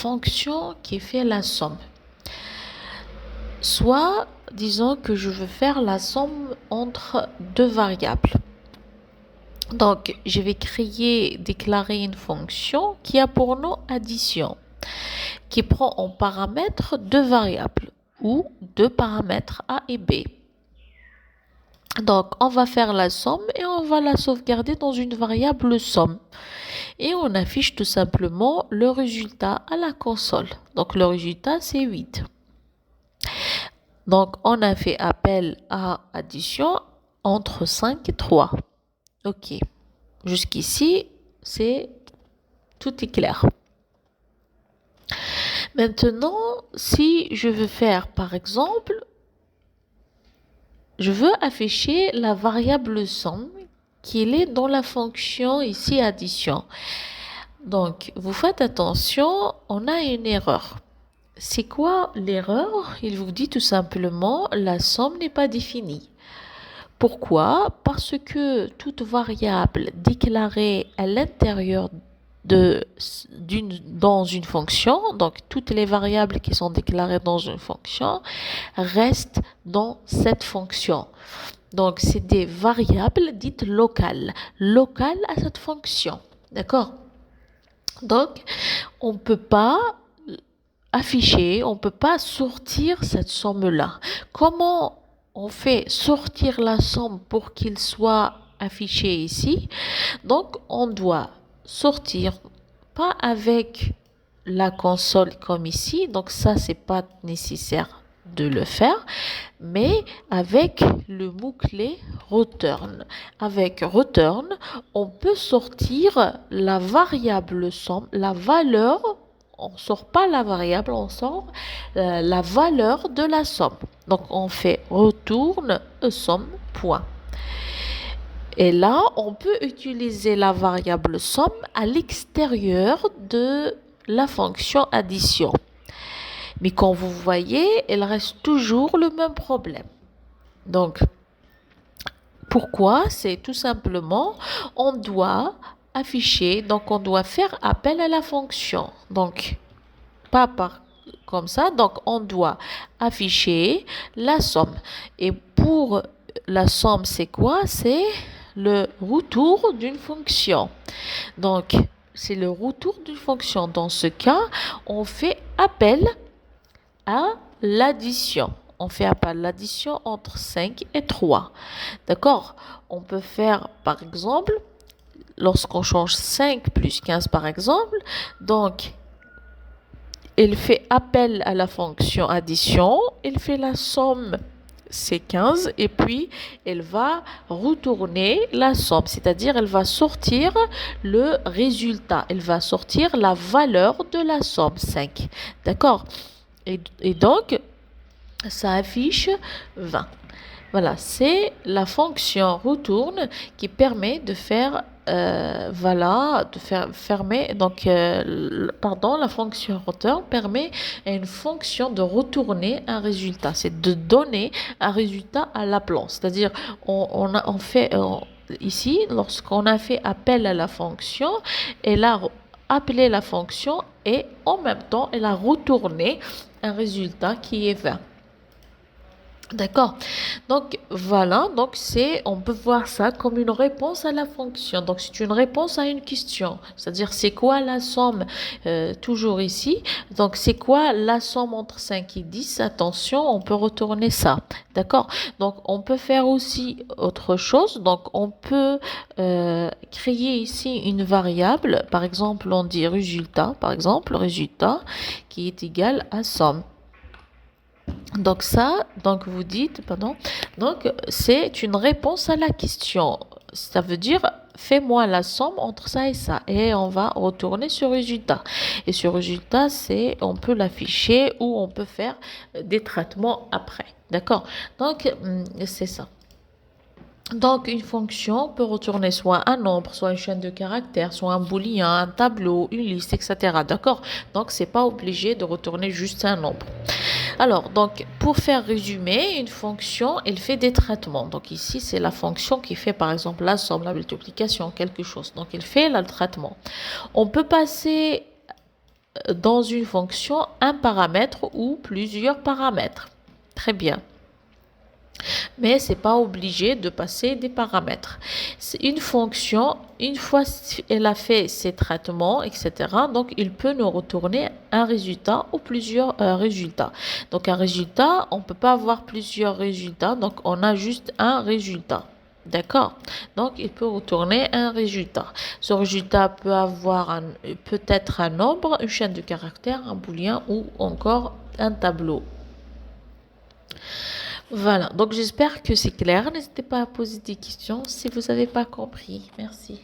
fonction qui fait la somme. Soit, disons que je veux faire la somme entre deux variables. Donc, je vais déclarer une fonction qui a pour nom addition, qui prend en paramètre deux variables ou deux paramètres A et B. Donc, on va faire la somme et on va la sauvegarder dans une variable somme. Et on affiche tout simplement le résultat à la console. Donc, le résultat, c'est 8. Donc, on a fait appel à addition entre 5 et 3. OK. Jusqu'ici, tout est clair. Maintenant, si je veux faire, par exemple, je veux afficher la variable somme qui est dans la fonction ici addition. Donc, vous faites attention, on a une erreur. C'est quoi l'erreur? Il vous dit tout simplement la somme n'est pas définie. Pourquoi? Parce que toute variable déclarée à l'intérieur dans une fonction, donc toutes les variables qui sont déclarées dans une fonction restent dans cette fonction. Donc c'est des variables dites locales à cette fonction. D'accord? Donc on ne peut pas afficher, on ne peut pas sortir cette somme-là. Comment on fait sortir la somme pour qu'il soit affiché ici? Donc, on doit sortir, pas avec la console comme ici, donc ça, c'est pas nécessaire de le faire, mais avec le mot-clé return. Avec return, on peut sortir la variable somme, la valeur. On ne sort pas la variable, on sort la valeur de la somme. Donc, on fait retourne somme, point. Et là, on peut utiliser la variable somme à l'extérieur de la fonction addition. Mais comme vous voyez, il reste toujours le même problème. Donc, pourquoi? C'est tout simplement, on doit afficher, donc on doit faire appel à la fonction. Donc, pas comme ça, donc on doit afficher la somme. Et pour la somme, c'est quoi? C'est le retour d'une fonction. Donc, c'est le retour d'une fonction. Dans ce cas, on fait appel à l'addition. On fait appel à l'addition entre 5 et 3. D'accord? On peut faire, par exemple, lorsqu'on change 5 plus 15, par exemple, donc, il fait appel à la fonction addition, il fait la somme, c'est 15, et puis elle va retourner la somme, c'est-à-dire elle va sortir le résultat, elle va sortir la valeur de la somme, 5. D'accord? Et donc, ça affiche 20. Voilà, c'est la fonction retourne qui permet de faire, fermer. Donc, la fonction return permet à une fonction de retourner un résultat. C'est de donner un résultat à l'appelant. C'est-à-dire, ici, lorsqu'on a fait appel à la fonction, elle a appelé la fonction et en même temps, elle a retourné un résultat qui est 20. D'accord. Donc voilà, on peut voir ça comme une réponse à la fonction. Donc c'est une réponse à une question. C'est-à-dire c'est quoi la somme, toujours ici. Donc c'est quoi la somme entre 5 et 10? Attention, on peut retourner ça. D'accord. Donc on peut faire aussi autre chose. Donc on peut créer ici une variable. Par exemple, on dit résultat, résultat qui est égal à somme. Donc vous dites, donc c'est une réponse à la question. Ça veut dire, fais-moi la somme entre ça et ça. Et on va retourner ce résultat. Et ce résultat, on peut l'afficher ou on peut faire des traitements après. D'accord? Donc, c'est ça. Donc, une fonction peut retourner soit un nombre, soit une chaîne de caractères, soit un booléen, un tableau, une liste, etc. D'accord? Donc, c'est pas obligé de retourner juste un nombre. Alors, donc, pour faire résumer, une fonction, elle fait des traitements. Donc, ici, c'est la fonction qui fait, par exemple, la somme, la multiplication, quelque chose. Donc, elle fait le traitement. On peut passer dans une fonction un paramètre ou plusieurs paramètres. Très bien. Mais c'est pas obligé de passer des paramètres. C'est une fonction, une fois elle a fait ses traitements, etc., donc il peut nous retourner un résultat ou plusieurs résultats. Donc un résultat, on peut pas avoir plusieurs résultats, donc on a juste un résultat. D'accord? Donc, il peut retourner un résultat. Ce résultat peut être un nombre, une chaîne de caractères, un booléen ou encore un tableau. Voilà, donc j'espère que c'est clair. N'hésitez pas à poser des questions si vous n'avez pas compris. Merci.